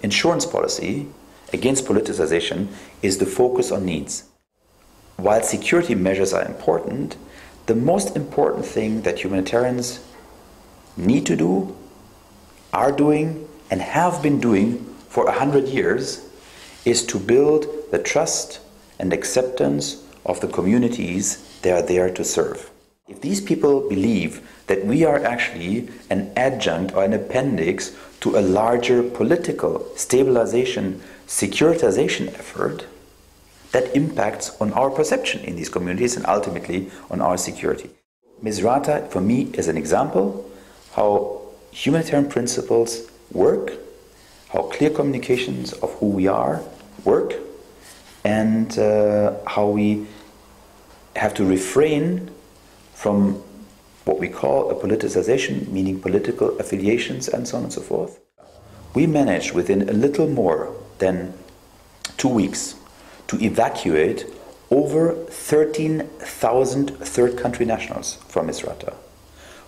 insurance policy against politicization is the focus on needs. While security measures are important, the most important thing that humanitarians need to do, are doing, and have been doing for 100 years is to build the trust and acceptance of the communities they are there to serve. If these people believe that we are actually an adjunct or an appendix to a larger political stabilization, securitization effort, that impacts on our perception in these communities and ultimately on our security. Misrata, for me, is an example how humanitarian principles work, how clear communications of who we are work, and how we have to refrain from what we call a politicization, meaning political affiliations and so on and so forth. We managed within a little more than 2 weeks to evacuate over 13,000 third country nationals from Misrata.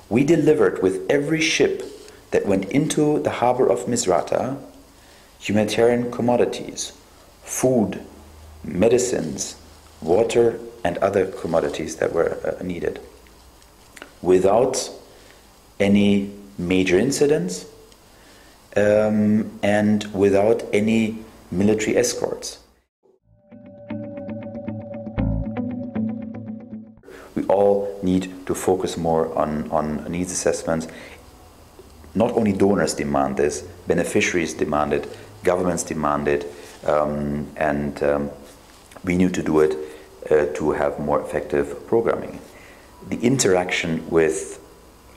We delivered with every ship that went into the harbor of Misrata humanitarian commodities, food, medicines, water, and other commodities that were needed, without any major incidents and without any military escorts. We all need to focus more on needs assessments. Not only donors demand this, beneficiaries demand it, governments demand it, and we need to do it to have more effective programming. The interaction with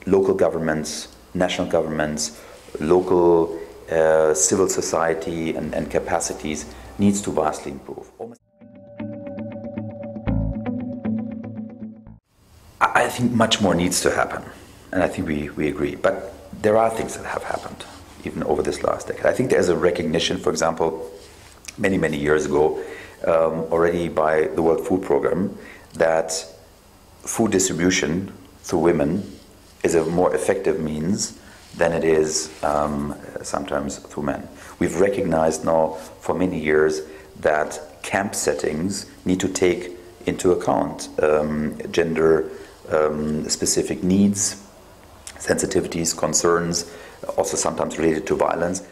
local governments, national governments, local civil society and capacities needs to vastly improve. I think much more needs to happen, and I think we agree. But there are things that have happened, even over this last decade. I think there's a recognition, for example, many years ago, already by the World Food Programme, that food distribution through women is a more effective means than it is sometimes through men. We've recognized now for many years that camp settings need to take into account gender specific needs, sensitivities, concerns, also sometimes related to violence.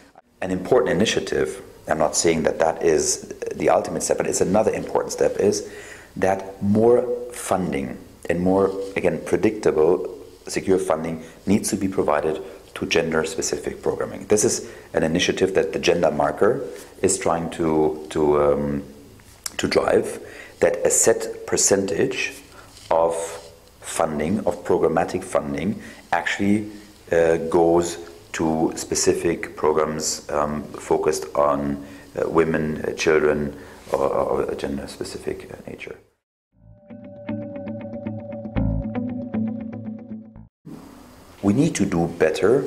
An important initiative, I'm not saying that that is the ultimate step, but it's another important step, is that more funding and more, again, predictable, secure funding needs to be provided to gender-specific programming. This is an initiative that the gender marker is trying to drive, that a set percentage of funding, of programmatic funding, actually goes to specific programs focused on women, children, or a gender-specific nature. We need to do better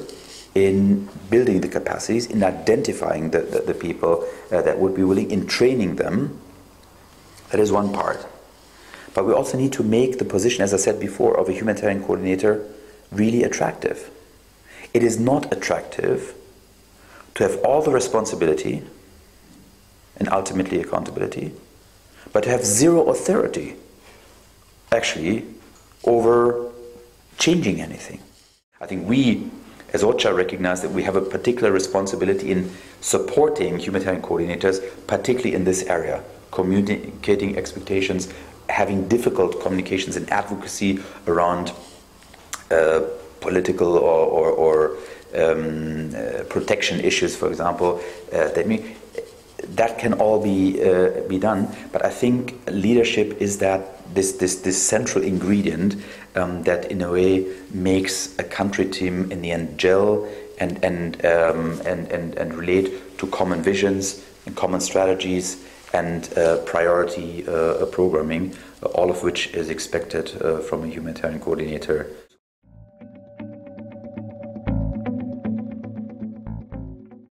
in building the capacities, in identifying the people that would be willing, in training them. That is one part. But we also need to make the position, as I said before, of a humanitarian coordinator really attractive. It is not attractive to have all the responsibility and ultimately accountability, but to have zero authority, actually, over changing anything. I think we, as OCHA, recognize that we have a particular responsibility in supporting humanitarian coordinators, particularly in this area, communicating expectations, having difficult communications and advocacy around political or protection issues, for example. That can all be done, but I think leadership is that this central ingredient that in a way makes a country team in the end gel and relate to common visions and common strategies and priority programming, all of which is expected from a humanitarian coordinator.